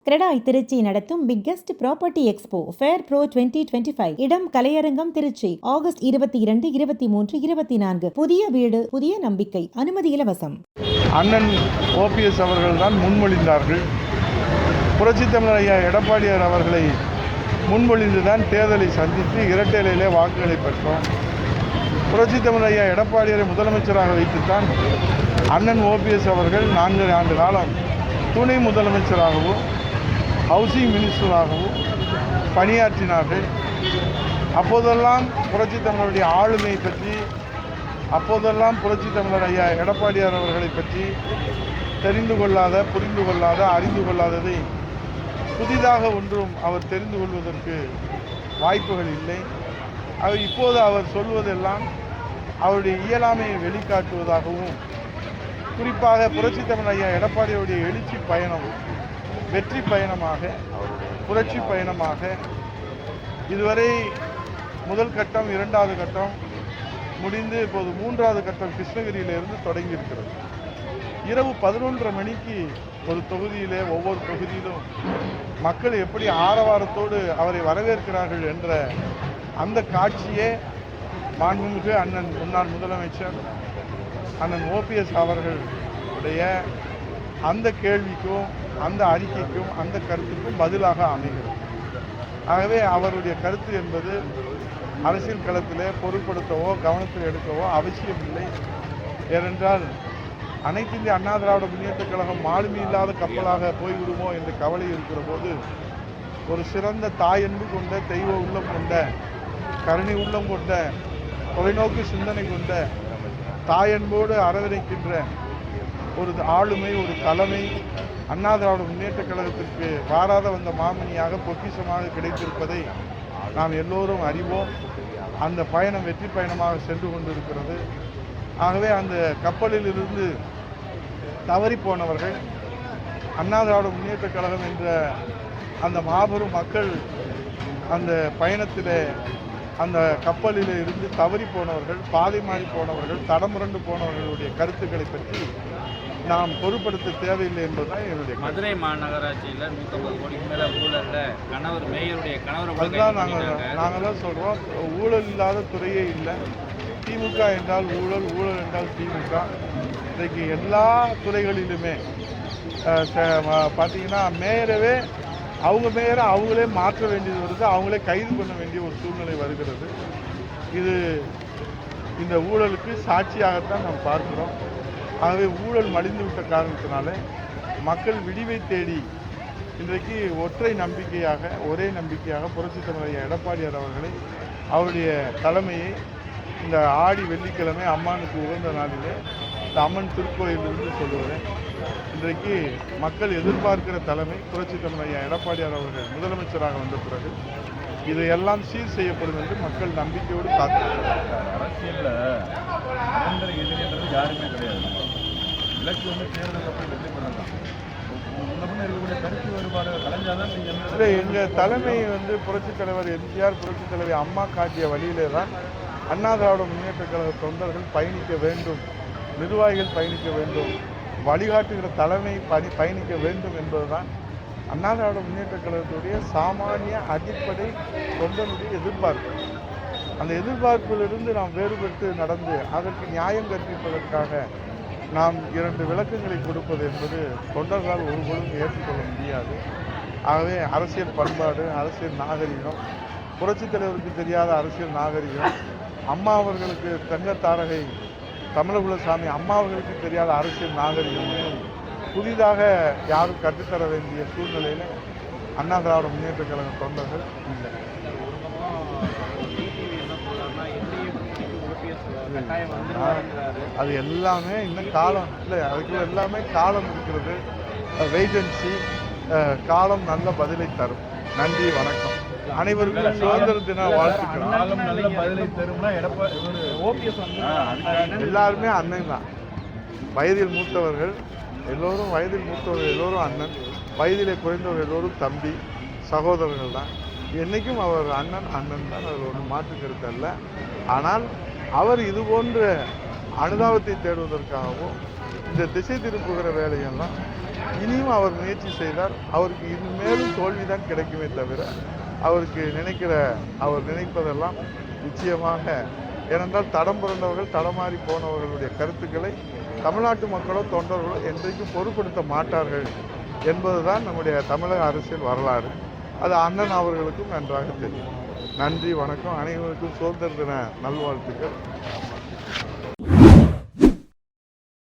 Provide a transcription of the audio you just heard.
கிரெடாய் திருச்சி நடத்தும் biggest property expo fair pro 2025. இடம் கலையரங்கம் Trichy. August 22, 23, 24. புதிய வீடு புதிய நம்பிக்கை. அனுமதி இலவசம். அண்ணன் ஓபிஎஸ் அவர்கள் தான் முன்மொழிந்தார்கள். புரட்சித் தமிழர் ஐயா எடப்பாடியார் அவர்களை முன்மொழிந்துதான் தேர்தலை சந்தித்து இரட்டையிலே வாக்குகளை பெற்றோம். புரட்சித் தமிழர் ஐயா எடப்பாடியாரை முதலமைச்சராக வைத்துத்தான் அண்ணன் ஓபிஎஸ் அவர்கள் 4 ஆண்டு காலம் துணை முதலமைச்சராகவும் ஹவுசிங் மினிஸ்டராகவும் பணியாற்றினார்கள். அப்போதெல்லாம் புரட்சித் தமிழருடைய ஆளுமை பற்றி, அப்போதெல்லாம் புரட்சித் தமிழர் ஐயா எடப்பாடியார் அவர்களை பற்றி தெரிந்து கொள்ளாத, புரிந்து கொள்ளாத, அறிந்து கொள்ளாததை புதிதாக ஒன்றும் அவர் தெரிந்து கொள்வதற்கு வாய்ப்புகள் இல்லை. இப்போது அவர் சொல்வதெல்லாம் அவருடைய இயலாமையை வெளிக்காட்டுவதாகவும், குறிப்பாக புரட்சித் தமிழர் ஐயா எடப்பாடியுடைய எழுச்சி பயணம் வெற்றி பயணமாக, புரட்சி பயணமாக இதுவரை முதல் கட்டம், 2வது கட்டம் முடிந்து இப்போது 3வது கட்டம் கிருஷ்ணகிரியிலிருந்து தொடங்கி இருக்கிறது. இரவு 11:30 மணிக்கு ஒரு தொகுதியிலே, ஒவ்வொரு தொகுதியிலும் மக்கள் எப்படி ஆரவாரத்தோடு அவரை வரவேற்கிறார்கள் என்ற அந்த காட்சியே மாண்புமிகு அண்ணன் முன்னாள் முதலமைச்சர் அண்ணன் ஓபிஎஸ் அவர்களுடைய அந்த கேள்விக்கும், அந்த அறிக்கைக்கும், அந்த கருத்துக்கும் பதிலாக அமைகிறது. ஆகவே அவருடைய கருத்து என்பது அரசியல் களத்திலே பொருட்படுத்தவோ கவனத்தில் எடுக்கவோ அவசியமில்லை. ஏனென்றால் அனைத்து இந்திய அண்ணா திராவிட முன்னேற்றக் கழகம் மாலுமி இல்லாத கப்பலாக போய்விடுமோ என்ற கவலை இருக்கிற போது, ஒரு சிறந்த தாயன்பு கொண்ட, தெய்வ உள்ளம் கொண்ட, கருணை உள்ளம் கொண்ட, தொலைநோக்கு சிந்தனை கொண்ட, தாயன்போடு அரவணைக்கின்ற ஒரு ஆளுமை, ஒரு தலைமை அண்ணா திராவிட முன்னேற்றக் கழகத்திற்கு வாராத வந்த மாமணியாக, பொக்கிஷமாக கிடைத்திருப்பதை நாம் எல்லோரும் அறிவோம். அந்த பயணம் வெற்றி பயணமாக சென்று கொண்டிருக்கிறது. ஆகவே அந்த கப்பலில் இருந்து தவறி போனவர்கள், அண்ணா திராவிட முன்னேற்றக் கழகம் என்ற அந்த மாபெரும் மக்கள் அந்த பயணத்தில், அந்த கப்பலில் இருந்து தவறி போனவர்கள், பாதை மாறி போனவர்கள், தடமுரண்டு போனவர்களுடைய கருத்துக்களை பற்றி நாம் பொருட்படுத்த தேவையில்லை என்பதுதான் என்னுடைய. மதுரை மாநகராட்சியில் 150 கோடிக்கு மேலே ஊழலில் கணவர், மேயருடைய கணவர், அதுதான் நாங்கள்லாம் சொல்கிறோம். ஊழல் இல்லாத துறையே இல்லை. திமுக என்றால் ஊழல், ஊழல் என்றால் திமுக. இன்றைக்கு எல்லா துறைகளிலுமே பார்த்தீங்கன்னா மேயரவே, அவங்க மேயரை அவங்களே மாற்ற வேண்டியது வருது, அவங்களே கைது பண்ண வேண்டிய ஒரு சூழ்நிலை வருகிறது. இது இந்த ஊழலுக்கு சாட்சியாகத்தான் நாம் பார்க்கிறோம். ஆகவே ஊழல் மலிந்து விட்ட காரணத்தினால மக்கள் விடிவை தேடி இன்றைக்கு ஒற்றை நம்பிக்கையாக, ஒரே நம்பிக்கையாக புரட்சித் தமிழர் எடப்பாடியார் அவர்களை, அவருடைய தலைமையை இந்த ஆடி வெள்ளிக்கிழமை அம்மானுக்கு உகந்த நாளிலே இந்த அம்மன் திருக்கோயிலிருந்து சொல்லுவேன். இன்றைக்கு மக்கள் எதிர்பார்க்கிற தலைமை புரட்சித் தமிழர் எடப்பாடியார் அவர்கள் முதலமைச்சராக வந்த பிறகு இதையெல்லாம் சீர் செய்யப்படும் என்று மக்கள் நம்பிக்கையோடு காத்திருக்கிறார். அரசியலில் நிரந்தர எதிரின்றது யாருமே கிடையாது. இலக்கு தேர்தல் அப்படி வெற்றி பண்ணலாம். இருக்கக்கூடிய கருத்து வேறுபாடு கலைஞ்சாதான் இல்லை, எங்கள் தலைமை புரட்சித் தலைவர் எம்ஜிஆர், புரட்சித் தலைவர் அம்மா காட்டிய வழியிலே தான் அண்ணா திராவிட முன்னேற்றக் கழக தொண்டர்கள் பயணிக்க வேண்டும், நிர்வாகிகள் பயணிக்க வேண்டும், வழிகாட்டுகிற தலைமை பயணிக்க வேண்டும் என்பதுதான் அண்ணா திராவிட முன்னேற்றக் கழகத்துடைய சாமானிய அடிப்படை தொண்டனுடைய எதிர்பார்ப்பு. அந்த எதிர்பார்ப்பிலிருந்து நாம் வேறுபட்டு நடந்து அதற்கு நியாயம் கற்பிப்பதற்காக நாம் 2 விளக்கங்களை கொடுப்பது என்பது தொண்டர்களால் ஒருபோதும் ஏற்றுக்கொள்ள முடியாது. ஆகவே அரசியல் பண்பாடு, அரசியல் நாகரிகம், புரட்சித் தலைவருக்கு தெரியாத அரசியல் நாகரிகம், அம்மா அவர்களுக்கு தங்கத்தாரகை தமிழகுலசாமி அம்மா அவர்களுக்கு தெரியாத அரசியல் நாகரிகம் புதிதாக யாரும் கற்றுத்தர வேண்டிய சூழ்நிலையில் அண்ணா திராவிட முன்னேற்றக் கழக தொண்டர்கள் இல்லை. அது எல்லாமே இன்னும் காலம் இல்லை, அதுக்கு எல்லாமே காலம் இருக்கிறது. வெயிட்டன்சி, காலம் நல்ல பதிலை தரும். நன்றி, வணக்கம். அனைவருக்கும் சுதந்திர தின வாழ்த்துக்கள். நல்ல பதிலை தரும்னா எல்லாருமே அண்ணன் தான். வயதில் மூத்தவர்கள் எல்லோரும், எல்லோரும் அண்ணன். வயதிலே குறைந்தவர்கள் எல்லோரும் தம்பி, சகோதரர்கள் தான். என்றைக்கும் அவர் அண்ணன் தான். அதில் ஒன்றும் மாற்று கருத்து அல்ல. ஆனால் அவர் இது போன்ற அனுதாபத்தை தேடுவதற்காகவும் இந்த திசை திருப்புகிற வேலையெல்லாம் இனியும் அவர் முயற்சி செய்தால் அவருக்கு இனிமேலும் தோல்விதான் கிடைக்குமே தவிர அவருக்கு அவர் நினைப்பதெல்லாம் நிச்சயமாக, ஏனென்றால் தடம் புரண்டவர்கள் தடமாறி போனவர்களுடைய கருத்துக்களை தமிழ்நாட்டு மக்களோ தொண்டர்களோ என்றைக்கும் பொருட்படுத்த மாட்டார்கள் என்பதுதான் நம்முடைய தமிழக அரசியல் வரலாறு. அது அண்ணன் அவர்களுக்கும் நன்றாக தெரியும். நன்றி, வணக்கம். அனைவருக்கும் சுதந்திர தின நல்வாழ்த்துக்கள்.